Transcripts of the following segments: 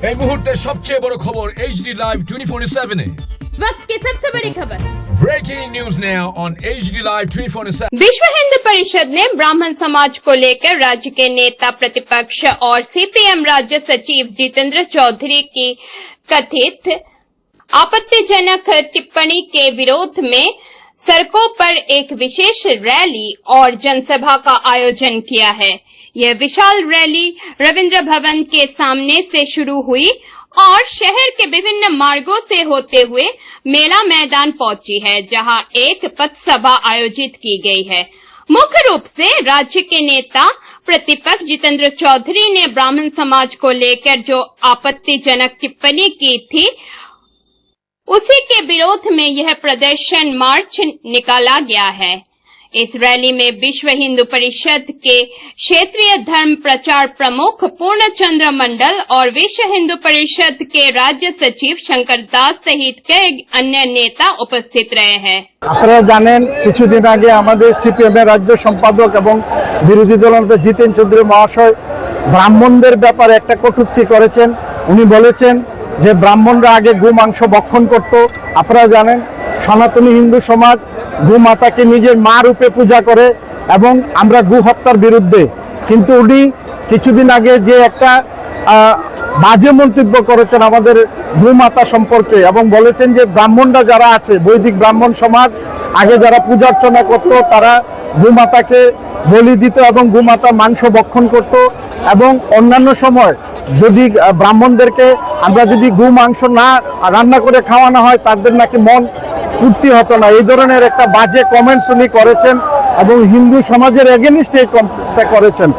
এই মুহূর্তে সবচেয়ে বড় খবর HD Live 24/7 वक्त की सबसे बड़ी खबर। Breaking news now on HD Live 24/7। विश्व हिंदू परिषद ने ब्राह्मण समाज को लेकर राज्य के नेता प्रतिपक्ष और CPM राज्य सचिव जितेंद्र चौधरी की कथित आपत्तिजनक टिप्पणी के विरोध में सड़कों पर एक विशेष रैली और जनसभा का आयोजन किया है। यह विशाल रैली रविंद्र भवन के सामने से शुरू हुई और शहर के विभिन्न मार्गों से होते हुए मेला मैदान पहुंची है, जहां एक पथ सभा आयोजित की गई है। मुख्य रूप से राज्य के नेता प्रतिपक्ष जितेंद्र चौधरी ने ब्राह्मण समाज को लेकर जो आपत्तिजनक टिप्पणी की थी, उसी के विरोध में यह प्रदर्शन मार्च निकाला गया है। इस रैली में विश्व हिंदू परिषद के क्षेत्रीय धर्म प्रचार प्रमुख पूर्णचंद्र मंडल और विश्व हिंदू परिषद के राज्य सचिव शंकर दास सहित कई अन्य नेता उपस्थित रहे हैं। আপনারা জানেন কিছুদিন আগে আমাদের সিপিএম এর রাজ্য সম্পাদক এবং বিরোধী দলনেতা জিতেন চৌধুরী মহাশয় ব্রাহ্মণদের ব্যাপারে একটা কটূক্তি করেছেন। উনি বলেছেন যে ব্রাহ্মণরা আগে গো মাংস ভক্ষণ করত। আপনারা জানেন সনাতনী হিন্দু সমাজ গো মাতাকে নিজের মা রূপে পূজা করে এবং আমরা গো হত্যার বিরুদ্ধে। কিন্তু উনি কিছুদিন আগে যে একটা বাজে মন্তব্য করেছেন আমাদের গো মাতা সম্পর্কে এবং বলেছেন যে ব্রাহ্মণরা যারা আছে বৈদিক ব্রাহ্মণ সমাজ আগে যারা পূজা অর্চনা করত তারা গো মাতাকে বলি দিত এবং গো মাতার মাংস ভক্ষণ করত এবং অন্যান্য সময় যদি ব্রাহ্মণদেরকে আমরা যদি গো মাংস না রান্না করে খাওয়ানো হয় তাদের নাকি মন পূর্তি হতো না। এই ধরনের একটা বাজে কমেন্টস উনি করেছেন এবং হিন্দু সমাজের এগেনিস্টে এই কমেন্টটা করেছেন।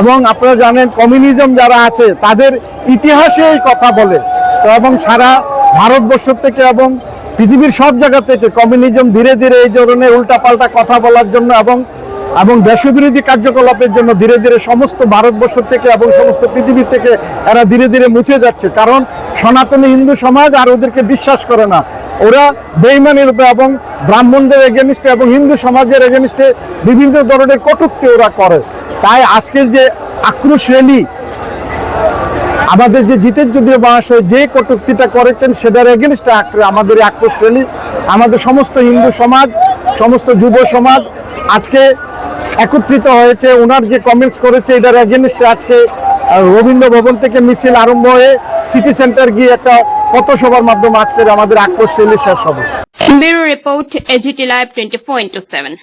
এবং আপনারা জানেন কমিউনিজম যারা আছে তাদের ইতিহাসে এই কথা বলে তো এবং সারা ভারতবর্ষ থেকে এবং পৃথিবীর সব জায়গা থেকে কমিউনিজম ধীরে ধীরে এই ধরনের উল্টাপাল্টা কথা বলার জন্য এবং দেশবিরোধী কার্যকলাপের জন্য ধীরে ধীরে সমস্ত ভারতবর্ষ থেকে এবং সমস্ত পৃথিবী থেকে এরা ধীরে ধীরে মুছে যাচ্ছে। কারণ সনাতনী হিন্দু সমাজ আর ওদেরকে বিশ্বাস করে না, ওরা বেঈমানি রূপে এবং ব্রাহ্মণদের এগেনিস্টে এবং হিন্দু সমাজের এগেনিস্টে বিভিন্ন ধরনের কটূক্তি ওরা করে। তাই আজকের যে আক্রোশ র্যালি আমাদের যে জিতেন চৌধুরী মহাশয় যে কটূক্তিটা করেছেন সেটার এগেনিস্টে আমাদের আক্রোশ র্যালি, আমাদের সমস্ত হিন্দু সমাজ সমস্ত যুব সমাজ আজকে একত্রিত হয়েছে। ওনার যে কমেন্টস করেছে এটার এগেনিস্টে আজকে রবীন্দ্র ভবন থেকে মিছিল আরম্ভ হয়ে সিটি সেন্টার গিয়ে একটা পথসভার মাধ্যমে আজকের আমাদের আক্রোশ র্যালি শেষ হবে। Bureau report AGT Live 24/7।